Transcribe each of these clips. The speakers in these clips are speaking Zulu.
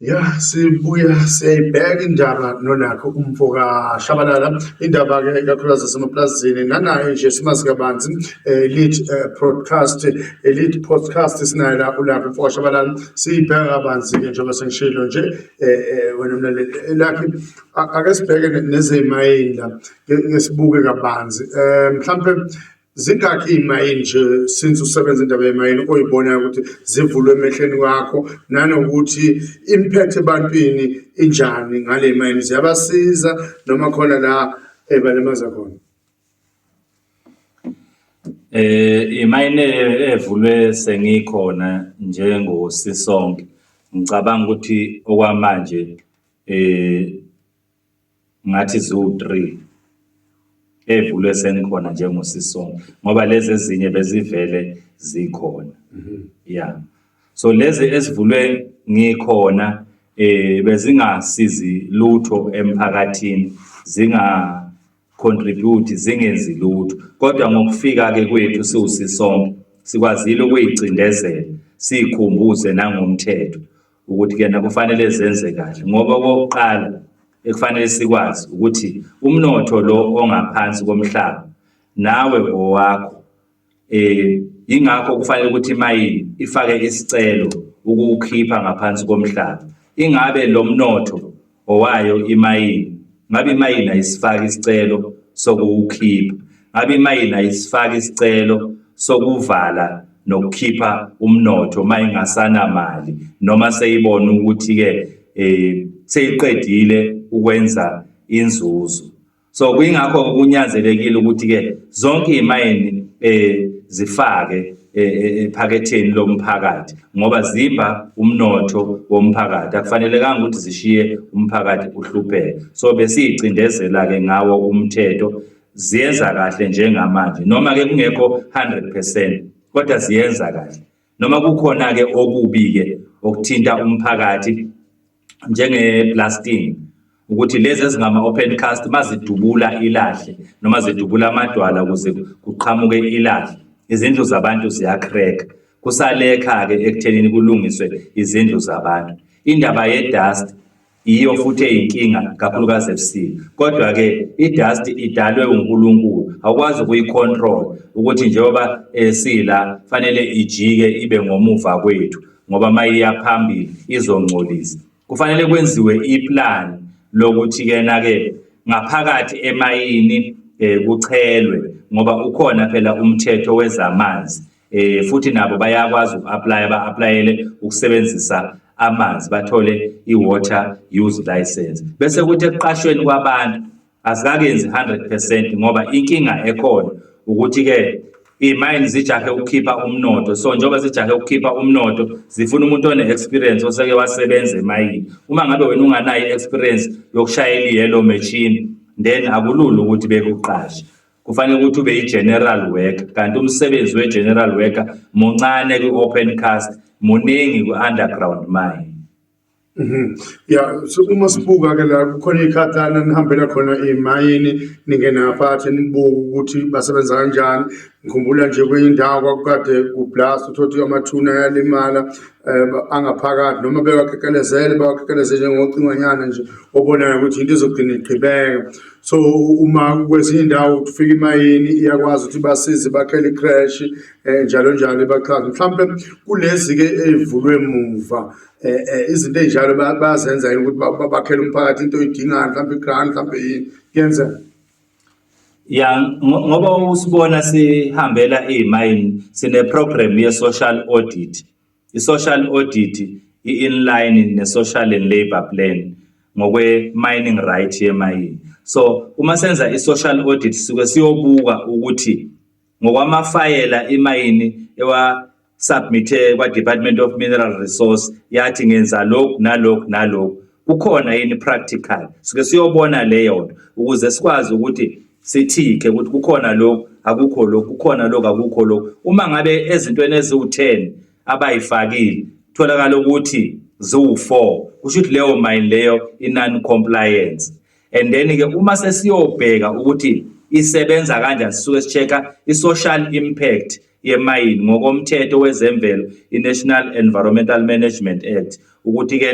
Ya sibuya siyayibheka indaba nonakho umfoka Shabalala indaba-ke ikakhulukazi zasemaplazini nanayo nje simazi kabanzi lead broadcast lead podcast sinayo lapho umfoka Shabalala siyibheka kabanzi-ke njengoba sengishilo nje wena mlaleli lakhe ake sibheke nezemayini la ngesibuke kabanzi mhlampe zingakhi iy'mayini nje since usebenza indaba yemayini oyibonayo ukuthi zivulwe emehlweni wakho nanokuthi impact ebantwini injani ngale mayini ziyabasiza noma khona la ebalimaza khona? Imayini evulwe sengikhona njengosisonke ngicabanga ukuthi okwamanje ngathi ziwu-3 evulwe sengikhona njengosisonke ngoba lezi ezinye bezivele zikhona. So lezi esivulwe ngikhona bezingasizi lutho emphakathini, contribute zingenzi lutho, kodwa ngokufika-ke kwethu siwusisonke sikwazile ukuyicindezela siyikhumbuze nangomthetho ukuthi-ke kufanele zenze kahle ngoba okokuqala ekufanele sikwazi ukuthi umnotho lo ongaphansi komhlaba nawe owakho ingakho kufanele ukuthi imayini ifake isicelo ukuwukhipha ngaphansi komhlaba. Ingabe lo mnotho owayo imayini, ngabe imayini ayisifaki isicelo sokuwukhipha, ngabe imayini ayisifaki isicelo sokuvala nokukhipha umnotho mayingasanamali noma seyibona ukuthi-ke seyiqedile ukwenza inzuzo. So kuyingakho kunyanzelekile ukuthi-ke zonke iy'mayini zifake ephaketheni lomphakathi ngoba zimba umnotho womphakathi, akufanelekanga ukuthi zishiye umphakathi uhlupheka. So besiyicindezela-ke ngawo umthetho, ziyenza kahle njengamanje noma-ke kungekho 100% kodwa ziyenza kahle. Noma kukhona-ke okubi-ke okuthinta umphakathi njenge-blasting, ukuthi lezi ezingama-open cast mazidubula ilahle noma zidubula amadwala ukuze kuqhamuke ilahle, izindlu zabantu ziyakreka, kusalekha-ke ekuthenini kulungiswe izindlu zabantu. Indaba ye-dust iyo futhi eyinkinga kakhulukazi ebusika, kodwa-ke i-dust idalwe uNkulunkulu, awukwazi ukuyi-control ukuthi njengoba sila fanele ijike ibe ngomuva kwethu ngoba mayiya phambili izongcolisa. Kufanele kwenziwe iplan lokuthi-ke ngaphakathi emayini kuchelwe ngoba ukhona phela umthetho wezamanzi, futhi nabo bayakwazi uku-aplya, ba-aplayele ukusebenzisa amanzi bathole i-water use license. Bese kuthi ekuqashweni kwabantu azikakenzi 100% ngoba inkinga ekhona ukuthi-ke iy'mayini zijahe ukukhipha umnotho. So njengoba zijahe ukukhipha umnotho zifuna umuntu one-experience oseke wasebenza emayini. Uma ngabe wena unganayo i-experience yokushayela i-yellow machine then akulula ukuthi bekuqashe, kufanele ukuthi ube i-general worker, kanti umsebenzi we-general worker muncane ku-open cast, muningi ku-underground mine. Ya, so uma sibuka-ke la kukhona iy'khathana nihambela khona iy'mayini ningena phakathi nibuke ukuthi basebenza kanjani. Ngikhumbula nje kuyindawo kwakukade kublast uthole amathuna ayalimala angaphakathi noma bewakekelezele njengocinganyana nje obonayo ukuthi into izogcina iqhibeka. So uma kwezinye indawo ufika imayini iyakwazi ukuthi basize bakhele i-crash njalo njalo ebaxhasa. Mhlampe kulezi-ke ey'vulwe emuva izinto ey'njalo bayazenza yini ukuthi bakhele umphakathi into oyidingayo, mhlampe i-grant, mhlampe yini kuyenzeka? Ngoba usibona sihambela iy'mayini sine-program ye-social audit. I-social audit i-inline ne-social and labour plan ngokwe-mining right yemayini. So uma senza i-social audit suke siyobuka ukuthi ngokwamafayela imayini submithe kwa-Department of Mineral Resource yathi ngenza lokhu nalokhu nalokhu, kukhona yini practical. Suke siyobona leyo nto ukuze sikwazi ukuthi sithike ukuthi kukhona lokhu akukho lokhu, kukhona lokhu akukho lokhu. Uma ngabe ezintweni eziwu-10 abayifakile tholakala ukuthi ziwu-4, kusho ukuthi leyo mine leyo i-non-compliance. And then-ke uma sesiyobheka ukuthi isebenza kanjani sisuke si-check-a i-social impact yemayini ngokomthetho wezemvelo, i-National Environmental Management Act, ukuthi-ke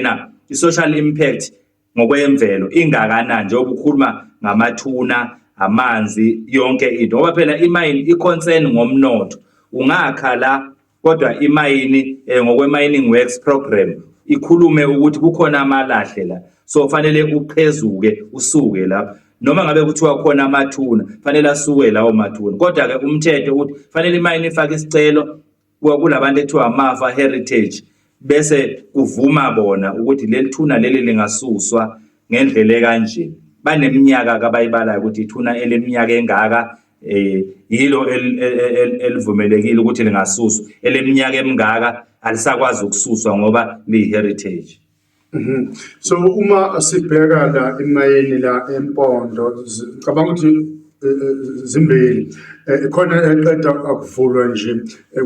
i-social impact ngokwemvelo ingakanani njengoba ukhuluma ngamathuna, amanzi, yonke into. Ngoba phela imayini i-concern ngomnotho. Ungakha la kodwa imayini ngokwe-mining works program ikhulume ukuthi kukhona amalahle la, so fanele uqhezuke usuke lapho. Noma ngabe kuthiwa khona amathuna fanele asuke lawo mathuna, kodwa-ke umthetho ukuthi fanele imayini ifake isicelo kulabantu ekuthiwa amafa heritage, bese kuvuma bona ukuthi leli thuna leli lingasuswa ngendlela ekanje. Baneminyaka abayibalayo ukuthi ithuna eleminyaka engaka yilo elivumelekile ukuthi lingasuswa, eleminyaka emingaka alisakwazi ukususwa ngoba liyi-heritage. So uma sibheka la imayini la eMpondo, ngicabanga ukuthi zimbili, khona eqeda akuvulwa nje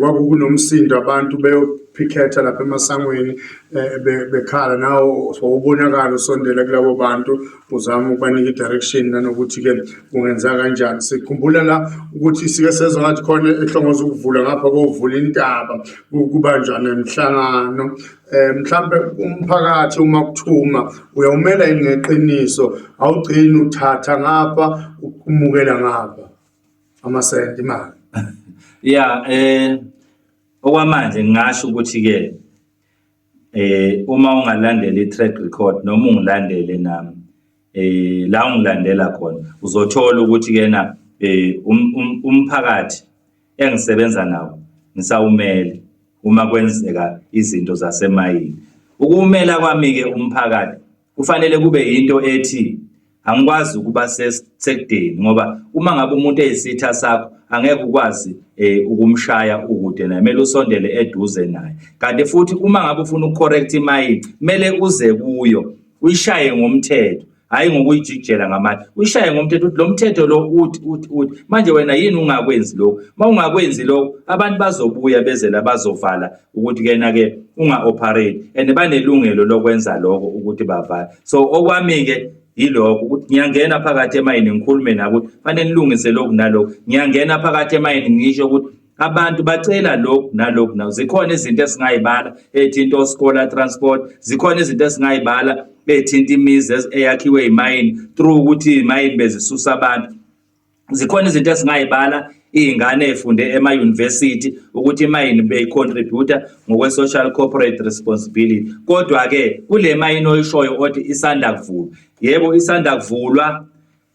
kwakunomsindo abantu beyophikhetha lapha emasangweni bekhala, nawo ubonakala usondela kulabo bantu uzama ukubanika i-direction nanokuthi-ke kungenza kanjani. Sikhumbula la ukuthi sike sezwa ngathi khona ehlongoza ukuvula ngapha kovula intaba kubanjwa nemihlangano. Mhlambe umphakathi uma kuthuma uyawumela ngeqiniso, awugcini uthatha ngapha ukumukela ngapha amasenti imali. Yeah, okwamanje ngingasho ukuthi-ke uma ungalandela i-track record noma ungilandele nami la ungilandela khona uzothola ukuthi-ke na umphakathi engisebenza nawo ngisawumele uma kwenzeka izinto zasemayini. Ukumela kwami-ke umphakathi kufanele kube yinto ethi angikwazi ukuba sekudeni, ngoba uma ngabe umuntu eyisitha sakho angeke ukwazi ukumshaya ukude naye, kumele usondele eduze naye. Kanti futhi uma ngabe ufuna ukucorrect imayini kumele uze kuyo uyishaye ngomthetho, hayi ngokuyijikijela ngamanje. Uyishaye ngomthetho ukuthi lo mthetho lo uthi manje wena yini ungakwenzi lokho. Uma ungakwenzi lokho abantu bazobuya beze la bazovala ukuthi kena-ke unga-operate, and banelungelo lokwenza lokho ukuthi bavala. So okwami-ke yilokho ukuthi ngiyangena phakathi emayini ngikhulume nabo ukuthi fanele nilungise lokhu nalokhu. Ngiyangena phakathi emayini ngisho ukuthi abantu bacela lokhu nalokhu nawo. Zikhona izinto esingayibala ethinta scholar transport, zikhona izinto esingayibala ethinta imizi eyakhiwe imayini through ukuthi imayini bezisusa abantu. Zikhona izinto esingayibala iy'ngane ezifunde ema-university ukuthi imayini beyicontributa ngokwe-social corporate responsibility. Kodwa-ke kule mayini oyishoyo othi isanda kuvulwa, yebo isanda kuvulwa,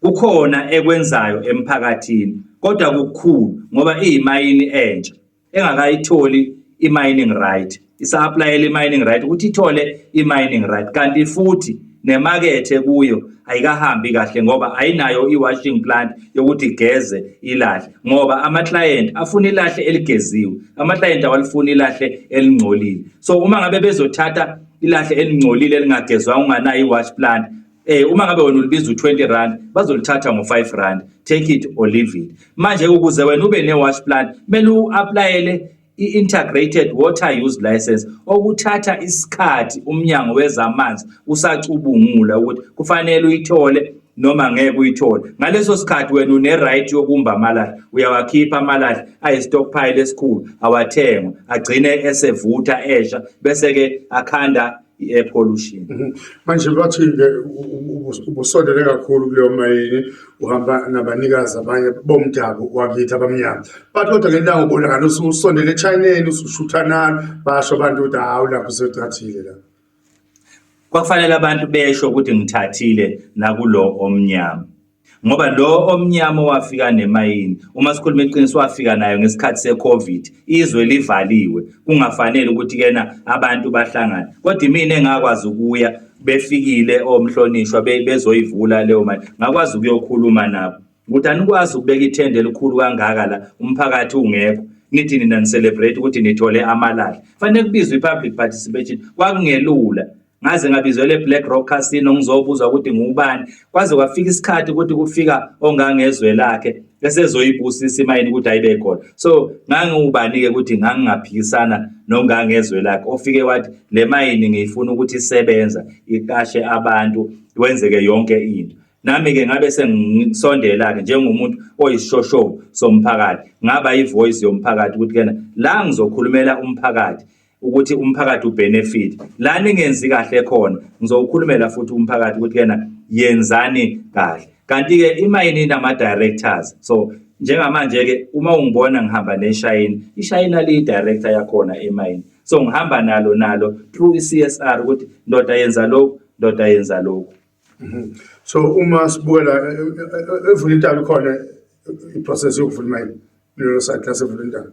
kukhona ekwenzayo emphakathini kodwa kukhulu ngoba iyimayini entsha engakayitholi i-mining right, isa-applyela i-mining right ukuthi ithole i-mining right, kanti futhi nemakethe kuyo ayikahambi kahle ngoba ayinayo i-washing plant yokuthi igeze ilahle, ngoba ama-client afuna ilahle eligeziwe, ama-client awalifuna ilahle elingcolile. So uma ngabe bezothatha ilahle elingcolile elingagezwanga unganayo i-wash plant, uma ngabe wena ulibiza u-20 bazolithatha ngo-5, take it or leave it. Manje ukuze wena ube ne-wash plant kumele u-applyele i-integrated water use license, okuthatha isikhathi umnyango wezamanzi usacubungula ukuthi kufanele uyithole noma ngeke uyithole. Ngaleso sikhathi wena une-right yokumba amalahle, uyawakhipha amalahle ayi-stockpile esikhulu, awathengwa agcine esevutha esha bese-ke akhanda i-air pollution. Manje bathi-ke ubusondele kakhulu kuleyo mayini, uhamba nabanikazi abanye bomdabu wakithi abamnyama, but kodwa ngendawo ubonakala usondele eChineni usushuthanana, basho abantu ukuthi hawu lapho usechathile la. Kwakufanele abantu besho ukuthi ngithathile nakulo omnyama, ngoba lo omnyama wafika nemayini, uma sikhuluma iqiniso, wafika nayo ngesikhathi se-COVID, izwe livaliwe, kungafanele ukuthi kena abantu bahlangane. Kodwa mina engakwazi ukuya befikile omhlonishwa bezoyivula leyo mali, ngakwazi ukuyokhuluma nabo ukuthi anikwazi ukubeka ithende elikhulu kangaka la umphakathi ungekho, nithi nina ni-celebrate ukuthi nithole amalahle. Fanele kubizwe i-public participation. Kwakungelula ngaze ngabizwele Black Rock Casino ngizobuza ukuthi ngubani, kwaze kwafika isikhathi ukuthi kufika ongangezwe lakhe esezoyibusisa imayini ukuthi ayibe khona. So ngangubani-ke ukuthi ngangingaphikisana nongangezwe lakhe ofike wathi le mayini ngiyifuna ukuthi isebenza iqashe abantu wenzeke yonke into. Nami-ke ngabe sengisondela-ke njengomuntu oyisishoshovu somphakathi, ngaba ivoice yomphakathi ukuthi kena la ngizokhulumela umphakathi ukuthi umphakathi ubenefit. La ningenzi kahle khona ngizowukhulumela futhi umphakathi ukuthi kena yenzani kahle. Kanti-ke imayini inama-directors, so njengamanje-ke uma ungibona ngihamba neShayina, iShayina liyi-director yakhona emayini, so ngihamba nalo through i-CSR ukuthi ndoda yenza lokhu, ndoda yenza lokhu. So uma sibukela evula intaba khona iprocess yokuvula imayini lelo site lasevula intaba.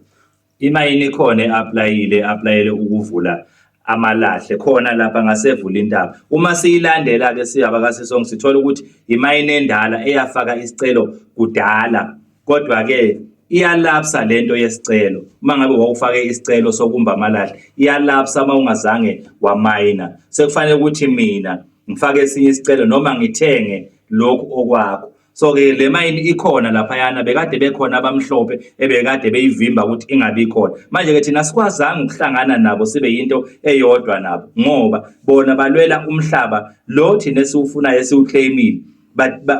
Imayini khona applyele ukuvula amalahle khona lapha ngasevula intaba. Uma siyilandela ke siyaba kasisonke sithola ukuthi imayini endala eyafaka isicelo kudala, kodwa ke iyalapsa lento yesicelo. Uma ngabe wawufake isicelo sokumba amalahle iyalapsa uma ungazange wamayina, sekufanele ukuthi mina ngifake esinye isicelo noma ngithenge lokhu okwakho. So ke le mayini ikhona laphayana, bekade bekhona abamhlophe ebekade beyivimba ukuthi ingabi khona. Manje ke thina sikwazanga ukuhlangana nabo sibe yinto eyodwa nabo, ngoba bona balwela umhlaba lo thina esiwufunayo esiwuclaimile.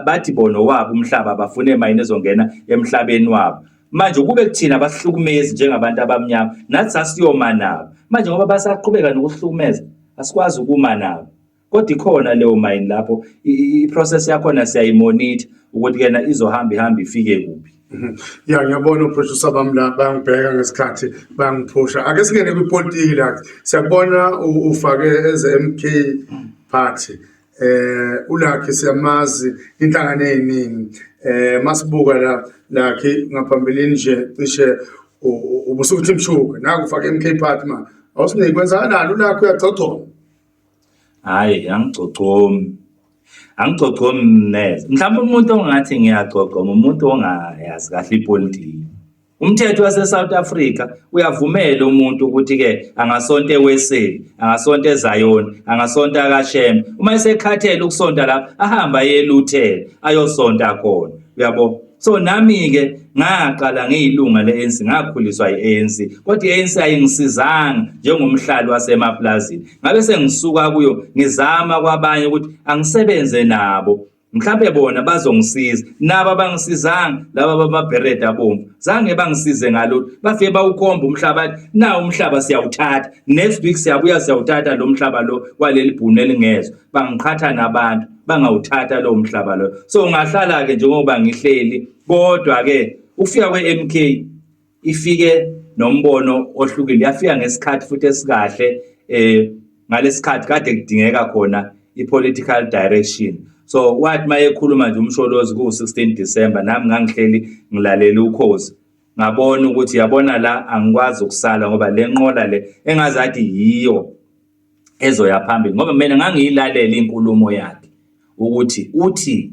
Bathi bona wabo umhlaba bafune imayini ezongena emhlabeni wabo. Manje kube kuthina basihlukumezi njengabantu abamnyama, nathi sasiyoma nabo. Manje ngoba basaqhubeka nokuhlukumeza asikwazi ukuma nabo. Kodwa ikhona leyo mayini lapho i-process yakhona siyayimonitha ukuthi kena izohamba ifike kuphi. Ya ngiyabona uProducer bami la bangibheka ngesikhathi bangiphusha. Ake singene kwipolitiki la. Siyabona ufake eze-MK party. Ulakhe siyamazi inhlangano eziningi. Masibuka lakhe ngaphambilini nje cishe ubusukuthi mshuka naku ufake MK party ma. Awusinike kwenza kanani ulakhe uyagcogcoma? Hayi angigcogcomi neze. Mhlawumbe umuntu ongathi ngiyagcogcoma umuntu ongayazi kahle ipolitiki. Umthetho wase-South Africa uyavumela umuntu ukuthi-ke angasonta eWeseli, angasonta eZayoni, angasonta kaShem. Uma esekhathele ukusonta lapha ahamba aye eLuthela ayosonta khona, uyabo. So nami-ke ngaqala ngiyilunga le-ANC, ngakhuliswa yi-ANC, kodwa i-ANC ayingisizanga njengomhlali wasemaplazini. Ngabe sengisuka kuyo ngizama kwabanye ukuthi angisebenze nabo, mhlawumbe bona bazongisiza. Nabo abangisizanga laba bamabhereda abomvu zange bangisize ngalolu, bafike bawukhomba umhlaba, nawo umhlaba siyawuthatha, next week siyabuya siyawuthatha lo mhlaba lo waleli bhunu elingezwe. Bangiqhatha nabantu bangawuthatha lo mhlaba lo. So ngahlala ke njengoba ngihleli, kodwa ke ufika kwe-MK ifike nombono ohlukile, yafika ngesikhathi futhi esikahle. Ngalesikhathi kade kudingeka khona i-political direction. So wathi mayekhuluma nje umsholozi ku-16 December, nami ngangihleli ngilalela ukhozi, ngabona ukuthi yabona la angikwazi ukusala ngoba le nqola le engazathi yiyo ezoya phambili, ngoba mina ngangiyilalela inkulumo yakhe ukuthi uthi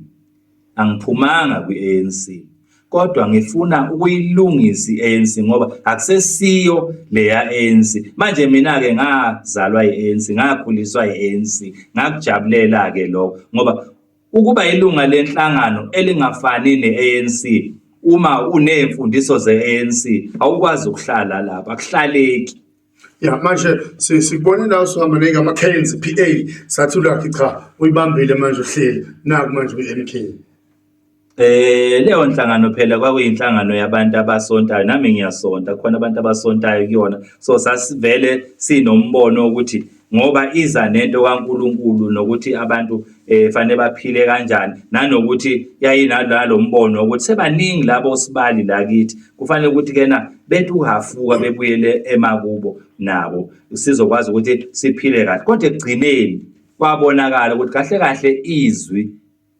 angiphumanga kwi-ANC kodwa ngifuna ukuyilungisa i-ANC ngoba akusesiyo leya ANC. Manje mina-ke ngazalwa yi-ANC, ngakhuliswa yi-ANC, ngakujabulela-ke lokho ngoba ukuba ilunga lenhlangano elingafani ne-ANC, uma unemfundiso ze-ANC awukwazi ukuhlala lapha, akuhlaleki. Ya manje sikubone la usihamba ngama-KNZ PA sathi ulakhe cha uyibambile manje uhleli naku manje uyi-MK. Leyo nhlangano phela kwakuyinhlangano yabantu abasontayo, nami ngiyasonta, khona abantu abasontayo kuyona. So sasivele sinombono ukuthi ngoba iza nento kaNkulunkulu nokuthi abantu fanele baphile kanjani, nanokuthi yayinalo mbono ukuthi sebaningi labo sibali la kithi, kufanele ukuthi kena bethi uhafuka bebuyele emakubo nabo sizokwazi ukuthi siphile kahle. Kodwa ekugcineni kwabonakala ukuthi kahle kahle izwi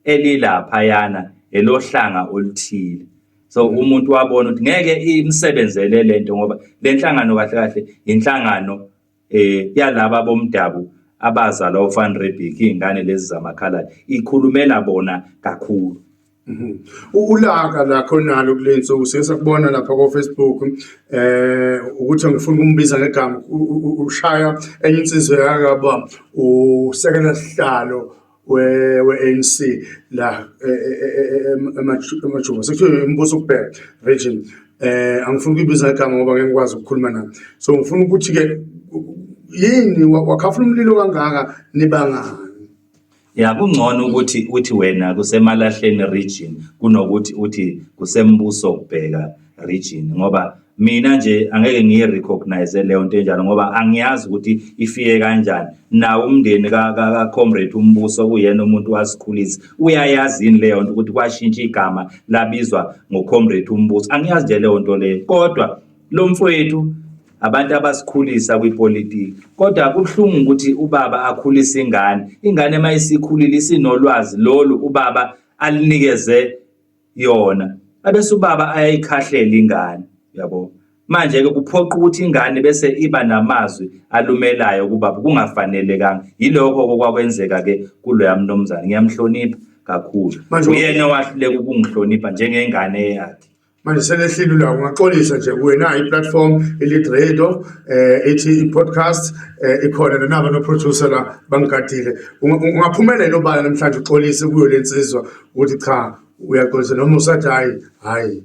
elilaphayana elohlanga oluthile. So umuntu wabona ukuthi ngeke imsebenzele lento ngoba lenhlangano kahle kahle inhlangano yalaba bomdabu abazalwa uFan Riebeeck, ingane lezi zamakhaladi, ikhulumela bona kakhulu. Ulaka lakho nalo kulenso usesakubona lapha ku Facebook ukuthi ngifuna ukumbiza ngegama ushaya enye insizwe yakaba usekela sihlalo we-ANC la emajuba sekuthiwa imbuso ukubheka region. Angifuni ukuyibiza ngegama ngoba ngeke ngikwazi ukukhuluma naye. So ngifuna ukuthi-ke yini wakhafula umlilo kangaka nibangani? Ya kungcono ukuthi wena kusemalahleni region kunokuthi uthi kusembuso ukubheka region, ngoba mina nje angeke ngiyirecognize leyo nto enjalo ngoba angiyazi ukuthi ifike kanjani. Nawo umndeni ka-comrade uMbuso kuyena umuntu wasikhulisa uyayazi yini leyo nto ukuthi kwashintsha igama labizwa ngo-comrade uMbuso. Angiyazi nje leyo nto leyo, kodwa lo mfowethu abantu abasikhulisa kwipolitiki, kodwa kubuhlungu ukuthi ubaba akhulise ingane mayisikhulile isinolwazi lolu ubaba alinikeze yona, abese ubaba ayayikhahlela ingane, yabo. Manje-ke kuphoqa ukuthi ingane bese iba namazwi alumelayo kubaba, kungafanelekanga. Yilokho okwakwenzeka-ke kuloya mnumzane. Ngiyamhlonipha kakhulu, uyena owahluleka ukungihlonipha njengengane yakhe. Manje selehlile la ungaxolisa nje wena i-platform elite radio ethi i-podcast ikhona naba no-producer la bangigadile, ungaphumelela obala namhlanje uxolise kuyo lensizwa ukuthi cha uyaxolisa noma usathi hayi. Hayi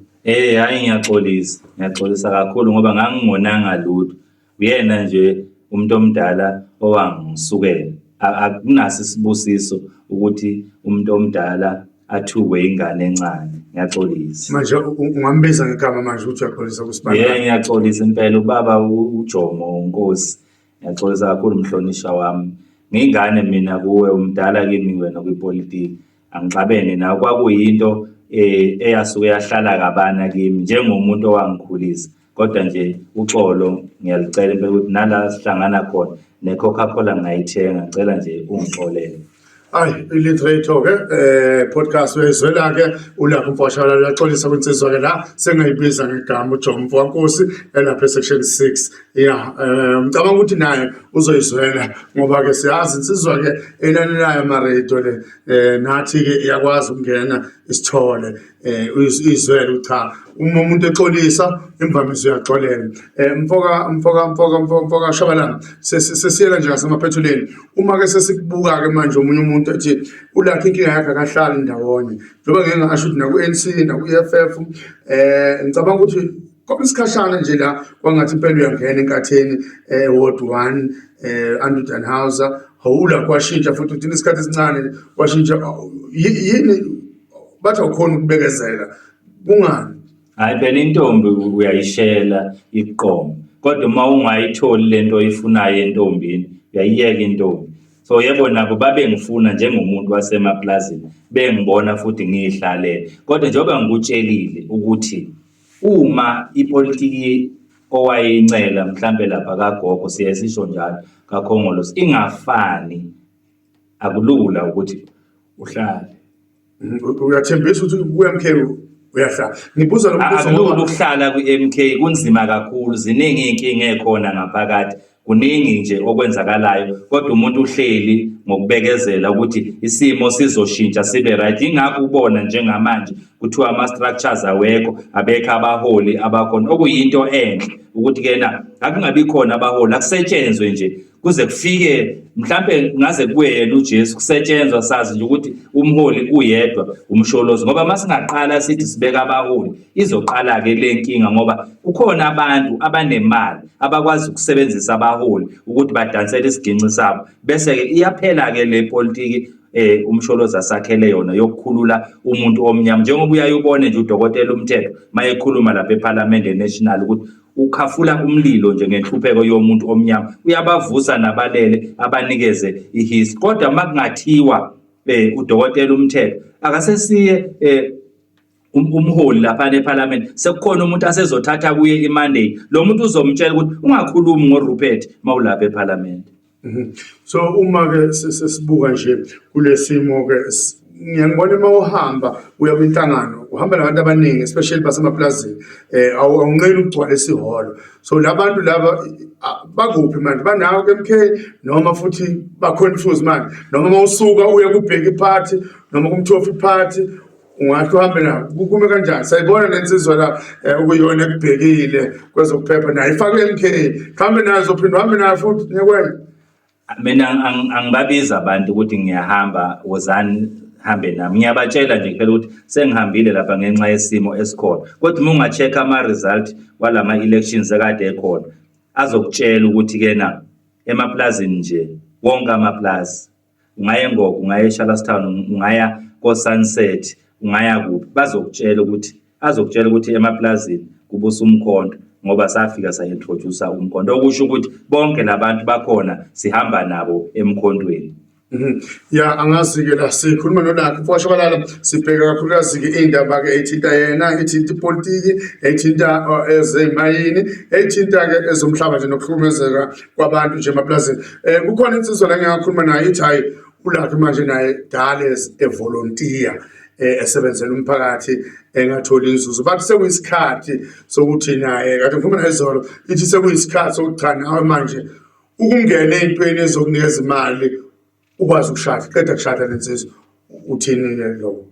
ngiyaxolisa kakhulu ngoba ngangingonanga lutho. Uyena nje umuntu omdala owangisukela. Akunaso isibusiso ukuthi umuntu omdala athukwe ingane encane. Ngiyaxolisa. Manje ungambiza ngegama manje ukuthi uyaxolisa kuSibandana? Ngiyaxolisa impela ubaba uJomo uNkosi. Ngiyaxolisa kakhulu mhlonisha wami. Ngingane mina kuwe umdala kimi wena kwipolitiki. Angixabene nawe, kwakuyinto eyasuke yahlala kabana kimi njengomuntu owangikhulisa. Kodwa nje uxolo ngiyalicela impela ukuthi nala sihlangana khona ne-Coca-Cola ngayithenga, ngicela nje ungixolele. Iliterator podcast wezwela-ke ulapho Mfowashabalala uyaxolisa kwinsizwa-ke la sengayibiza ngegama uJomo Mfwankosi elapha esection 6. Ngicabanga ukuthi naye uzoyizwela ngoba-ke siyazi insizwa-ke elalelayo ama-radio le nathi-ke iyakwazi ukungena isithole izwele ukuthi cha uma umuntu exolisa imvamisa uyaxolela. Mfoka Shabalala sesiyela nje ngasemaphethelweni uma-ke sesikubuka-ke manje omunye umuntu ethi ulakho inkinga yakhe akahlali ndawonye njengoba ngeke ngasho ukuthi naku-ANC naku-EFF ngicabanga ukuthi isikhashana nje la kwangathi impela uyangena enkatheni Ward 1 Andrew Danhauser hawula kwashintsha futhi uthina isikhathi esincane kwashintsha yini bathi awukhona ukubekezela kungani? Hayi phela intombi uyayishela iqomo, kodwa uma ungayitholi lento oyifunayo entombini uyayiyeka intombi. So yebo nabo babengifuna njengomuntu wasemaplazini, bengibona futhi ngihlalele. Kodwa njengoba ngikutshelile ukuthi uma ipolitiki owayincela mhlambe lapha kagogo siyasisho njalo kaKhongolose ingafani, akulula ukuthi uhlale. Uyathembisa ukuthi ku-MK uyahlala? Ngibuza lo mbuzo akulula ukuhlala kwi-MK, kunzima kakhulu, ziningi iy'nkinga ekhona ngaphakathi, kuningi nje okwenzakalayo, kodwa umuntu uhleli ngokubekezela ukuthi isimo sizoshintsha sibe right. Ingakho ubona njengamanje kuthiwa ama-structures awekho, abekho abaholi abakhona, okuyinto enhle ukuthi-ke na akungabi khona abaholi, akusetshenzwe nje kuze kufike mhlambe ngaze kubuye yena uJesu, kusetshenzwa sazi nje ukuthi umholi uyedwa umsholozi. Ngoba masingaqala sithi sibeka abaholi izoqala-ke le nkinga, ngoba kukhona abantu abanemali abakwazi ukusebenzisa abaholi ukuthi badansele isiginci sabo, bese-ke iyaphela-ke le politiki umsholozi asakhele yona yokukhulula umuntu omnyama. Njengoba uyaye ubone nje udokotela umthetho mayekhuluma lapha eParliament National ukuthi ukhafula umlilo nje ngenhlupheko yomuntu omnyama, uyabavusa nabalele abanikeze ihisi. Kodwa makungathiwa udokotela umthetho akasesiye umholi lapha eParliament, sekukhona umuntu asezothatha kuye imandate, lo muntu uzomtshela ukuthi ungakhulumi ngoRupert mawulapha eParliament. So uma-ke sesibuka nje kulesimo-ke ngiyangibona uma uhamba uya kwinhlangano uhamba nabantu abaningi especially basemaplazini awunqeni ukugcwala isiholo. So labantu laba bakuphi manje, banawo ku-MK noma futhi ba-confuse manje, noma mawusuka uya kubheka iphathi noma kumthofa iphathi ungathi uhambe nawo kukume kanjani? Sayibona lensizwa la ukuyona ekubhekile kwezokuphepha nayo ifakwe MK, mhlawumbe nazo phinde uhambe nayo futhi ngekwenye. Mina angibabiza abantu ukuthi ngiyahamba, wozani hambe nami. Ngiyabatshela nje phela ukuthi sengihambile lapha ngenxa yesimo esikhona. Kodwa uma unga-check ama-result walama elections ekade ekhona azokutshela ukuthi-ke na emaplazini nje wonke amaplazi, ungaya eNgogo, ungaya eCharlestown, ungaya ko-Sunset, ungaya kuphi, azokutshela ukuthi emaplazini kubusa umkhonto ngoba safika sa-introduce umkhonto, okusho ukuthi bonke labantu bakhona sihamba nabo emkhontweni. Ya angazi-ke la sikhuluma nolakho mfowethu Shabalala, sibheka kakhulukazi-ke iy'ndaba-ke ey'thinta yena, ethinta ipolitiki, ethinta ezey'mayini, ethinta-ke ezomhlaba nje nokuhlukumezeka kwabantu nje emapulazini. Kukhona insizwa la engingakhuluma nayo ithi hhayi ulakho manje naye dale evolontiya esebenzela umphakathi engatholi inzuzo, bathi sekuyisikhathi sokuthi naye kade ngikhuluma naye izolo, ithi sekuyisikhathi sokuthi cha nawe manje ukungena ey'ntweni ezokunikeza imali ukwazi ukushada, qeda kushada lensizwa, uthini-ke lokho?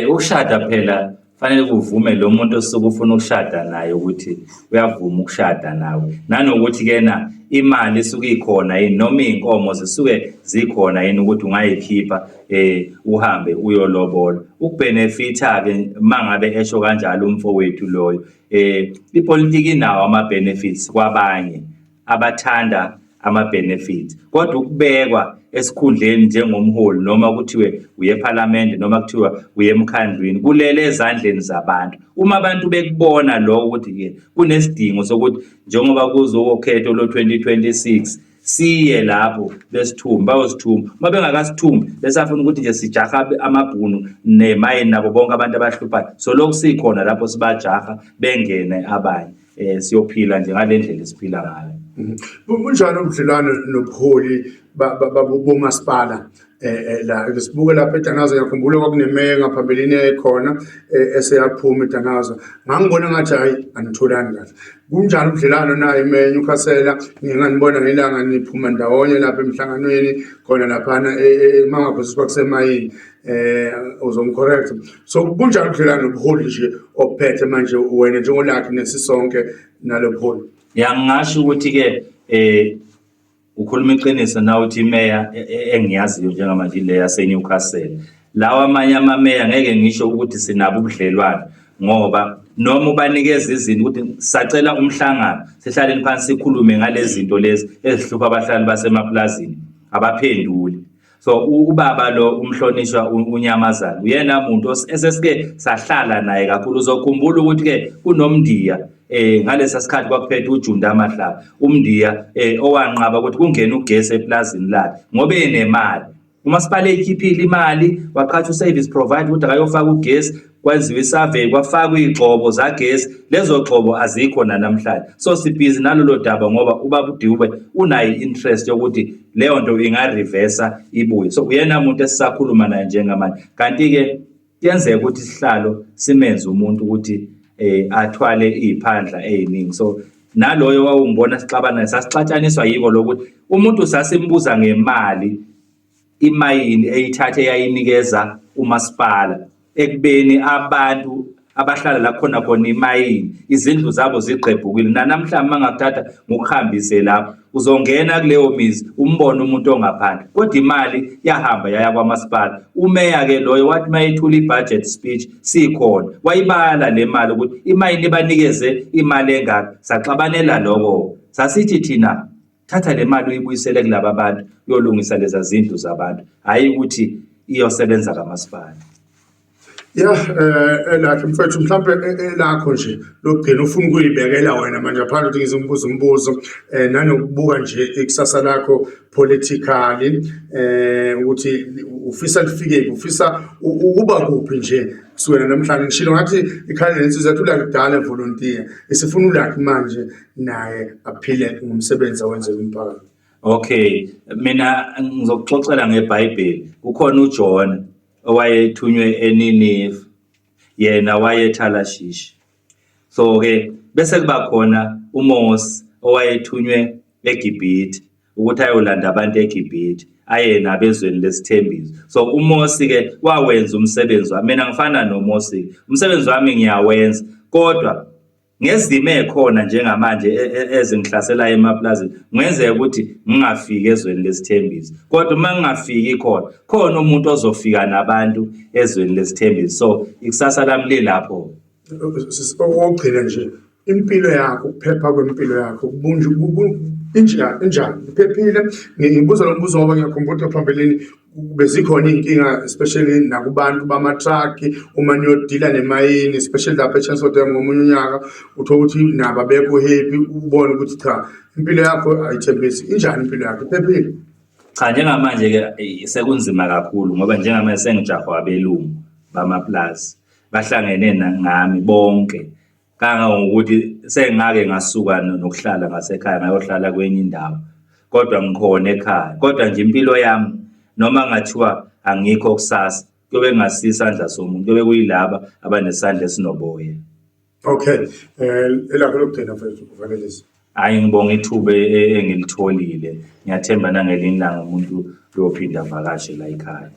Ukushada phela fanele kuvume lo muntu osuke ufuna ukushada naye ukuthi uyavuma ukushada nawe, nanokuthi-ke na imali isuke ikhona yini noma iy'nkomo zisuke zikhona yini ukuthi ungayikhipha uhambe uyolobola. Ukubhenefitha-ke uma ngabe esho kanjalo umfowethu loyo, ipolitiki inawo ama-benefits kwabanye abathanda ama-benefits, kodwa ukubekwa esikhundleni njengomholi noma kuthiwe uye ephalamende noma kuthiwa uye emkhandlwini kulele ezandleni zabantu. Uma abantu bekubona lokho ukuthi-ke kunesidingo sokuthi njengoba kuzokhetho lo-2026 siye lapho besithumbe bayosithumba, uma bengakasithumbi besafuna ukuthi nje sijaha amabhunu nemayini nabo bonke abantu abahluphayo, so lokhu sikhona lapho sibajaha bengene abanye, siyophila nje ngale ndlela esiphila ngayo. Bunjani ubudlelwano nobuholi bomasipala la sibuke lapha eDangazo? Ngiyakhumbula kwakunemeya ngaphambilini ekhona eseyaphuma eDangazo, ngangibona ngathi hayi anitholani kahle. Kunjani ubudlelwano naye imeya uNyukhasela? Nginganibona ngelanga niphuma ndawonye lapha emhlanganweni khona laphana mangaphosisi kwakusemayini, uzomcorrect. So kunjani ubudlelwano nobuholi nje ophethe manje wena njengolakhi nesisonke nalo buholi? Ngingasho ukuthi-ke ukhuluma iqiniso nawe uthi imeya engiyaziyo njengamanje ile yaseNyukhasela. Lawa amanye amameya ngeke ngisho ukuthi sinabo ubudlelwano, ngoba noma ubanikeza izinto ukuthi sacela umhlangano sihlaleni phansi sikhulume ngalezi zinto lezi ezihlupha abahlali basemapulazini, abaphenduli. So ubaba lo umhlonishwa uNyamazane uyena muntu esesike sahlala naye kakhulu. Uzokhumbula ukuthi-ke kunomndiya ngalesa sikhathi kwakuphethe uJunda Amahlaba, umndiya owanqaba ukuthi kungene ugesi eplazini lakhe ngoba enemali. Umasipala ekhiphile imali, waqhatha u-service provider ukuthi akayofaka ugesi, kwenziwa isurvey, kwafakwa iy'gxobo zagesi. Lezo gxobo azikho namhlanje. So sibhizi nalolo daba ngoba ubaba uDube unayo i-interest yokuthi leyo nto ingarivesa ibuye. So uyena muntu esisakhuluma naye njengamanje, kanti-ke kuyenzeka ukuthi isihlalo simenze umuntu ukuthi athwale iy'phandla ey'ningi. So naloyo wawungibona sixabana naye, sasixatshaniswa yiko lokuthi umuntu sasimbuza ngemali imayini eyithathe yayinikeza umasipala, ekubeni abantu abahlala la khona imayini izindlu zabo zigqebhukile. Nanamhlanje mangakuthatha ngokuhambise lapho uzongena kuleyo mizi umbone umuntu ongaphandle, kodwa imali yahamba yaya kwamasipala. Umeya-ke loyo wathi mayethula i-budget speech sikhona wayibala le mali ukuthi imayini ibanikeze imali engaka. Saxabanela lokho, sasithi thina thatha le mali uyibuyisele kulaba abantu uyolungisa leza zindlu zabantu, hhayi ukuthi iyosebenza kamasipala. Ya lakhe mfethu mhlawumbe lakho nje lokugcina ufuna ukuyibekela wena manje ngaphandle ukuthi ngizombuza umbuzo nanokubuka nje ikusasa lakho politically, ukuthi ufisa lifike, ufisa ukuba kuphi nje kusukela namhlanje. Ngishilo ngathi ikhaya lensizwa yathi ulakhe kudala volunteer, isifuna ulakhe manje naye aphile ngomsebenzi awenzela umphakathi. Okay, mina ngizokuxoxela ngeBhayibheli. Kukhona uJona owayethunywe eNinive, yena wayethalashishi. So-ke bese kuba khona uMose owayethunywe eGibhithe ukuthi ayolanda abantu eGibhithe aye nabezweni lesithembiso. So uMose-ke wawenza umsebenzi wami. Mina ngifana noMose, umsebenzi wami ngiyawenza, kodwa ngezimo ekhona njengamanje ezingihlasela emapulazini ngenzeka ukuthi ngingafiki ezweni lesithembiso. Kodwa uma ngingafiki khona umuntu ozofika nabantu ezweni lesithembiso. So ikusasa lami lilapho. Okugcina nje impilo yakho, ukuphepha kwempilo yakho injani iphephile. Ngibuza lo mbuzo ngoba ngiyakhumbula phambilini bezikhona iy'nkinga especially nakubantu bama-truck uma niyodila nemayini, especially lapha e-Chancellor Dam ngomunye unyaka uthola ukuthi nabo abekho happy, ubone ukuthi cha impilo yakho ayithembisi. Injani impilo yakho, iphephile? Cha, njengamanje-ke sekunzima kakhulu ngoba njengamanje sengijahwa abelungu bamaplazi bahlangene nami bonke, kangangokuthi sengake ngasuka nokuhlala ngasekhaya ngayohlala kwenye indawo, kodwa ngikhona ekhaya. Kodwa nje impilo yami noma ngathiwa angikho kusasa, kuyobe kungasiyo isandla somuntu, kuyobe kuyilaba abanesandla esinoboya. Okay, elakho lokugcina mfethu uvalelise. Hhayi, ngibonga ithuba engilitholile. Ngiyathemba nangelinye ilanga umuntu uyophinda avakashe la ekhaya.